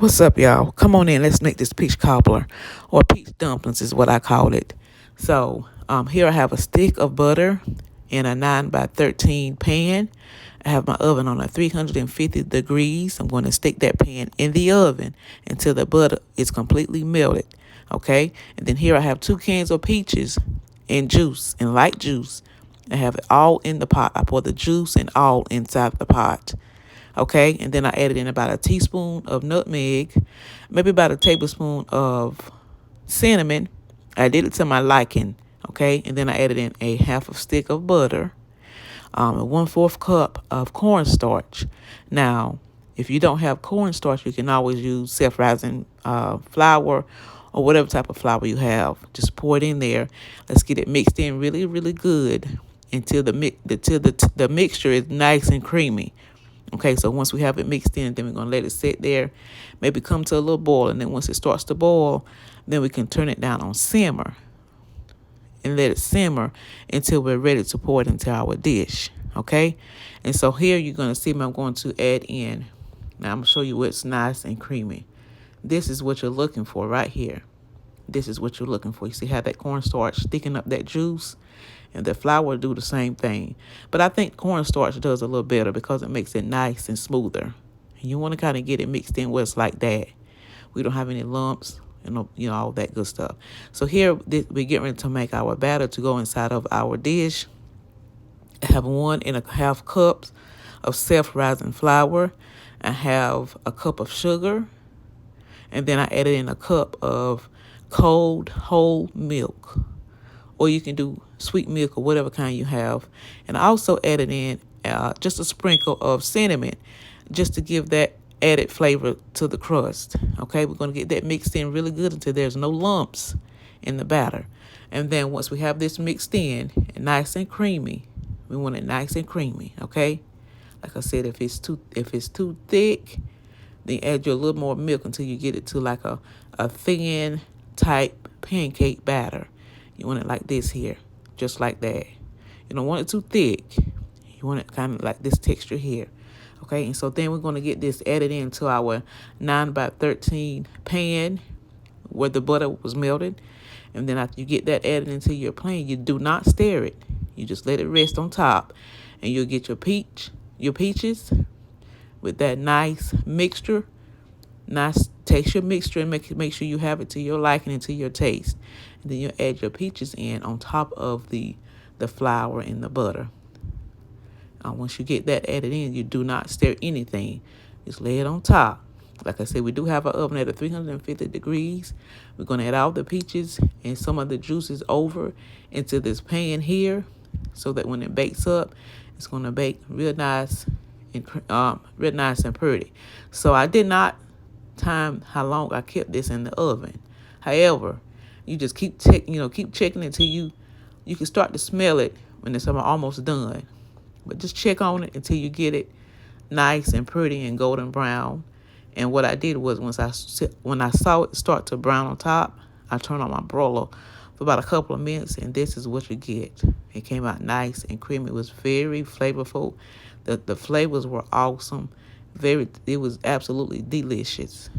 What's up, y'all? Come on in. Let's make this peach cobbler, or peach dumplings is what I call it. So here I have a stick of butter in a 9 by 13 pan. I have my oven on a 350 degrees. I'm going to stick that pan in the oven until the butter is completely melted. Okay? And then here I have 2 cans of peaches and juice, and light juice. I have it all in the pot. I pour the juice and all inside the pot. Okay, and then I added in about a teaspoon of nutmeg, maybe about a tablespoon of cinnamon. I did it to my liking. Okay, and then I added in a half a stick of butter, a 1/4 cup of cornstarch. Now, if you don't have cornstarch, you can always use self-rising flour or whatever type of flour you have. Just pour it in there. Let's get it mixed in really, really good until the mixture is nice and creamy. Okay, so once we have it mixed in, then we're going to let it sit there, maybe come to a little boil. And then once it starts to boil, then we can turn it down on simmer and let it simmer until we're ready to pour it into our dish. Okay, and so here you're going to see me. I'm going to add in. Now I'm going to show you what's nice and creamy. This is what you're looking for right here. This is what you're looking for. You see how that cornstarch sticking up that juice? And the flour will do the same thing. But I think cornstarch does a little better because it makes it nice and smoother. And you want to kind of get it mixed in where it's like that. We don't have any lumps and all that good stuff. So here we're getting ready to make our batter to go inside of our dish. I have 1.5 cups of self-rising flour. I have a cup of sugar. And then I added in a cup of cold whole milk. Or you can do sweet milk or whatever kind you have. And I also added in just a sprinkle of cinnamon just to give that added flavor to the crust. Okay, we're going to get that mixed in really good until there's no lumps in the batter. And then once we have this mixed in and nice and creamy, we want it nice and creamy. Okay, like I said, if it's too thick, then add you a little more milk until you get it to like a thin type pancake batter. You want it like this here, just like that. You don't want it too thick. You want it kind of like this texture here. Okay, and so then we're going to get this added into our 9 by 13 pan where the butter was melted. And then after you get that added into your pan, you do not stir it. You just let it rest on top. And you'll get your peaches with that nice mixture. Nice texture mixture, and make sure you have it to your liking and to your taste. And then you add your peaches in on top of the flour and the butter. Once you get that added in, you do not stir anything. Just lay it on top. Like I said, we do have our oven at 350 degrees. We're going to add all the peaches and some of the juices over into this pan here so that when it bakes up, it's going to bake real nice and pretty. So I did not time how long I kept this in the oven. However, you just keep checking it till you can start to smell it when it's almost done. But just check on it until you get it nice and pretty and golden brown. And what I did was when I saw it start to brown on top, I turned on my broiler for about a couple of minutes, and this is what you get. It came out nice and creamy. It was very flavorful. The flavors were awesome. It was absolutely delicious.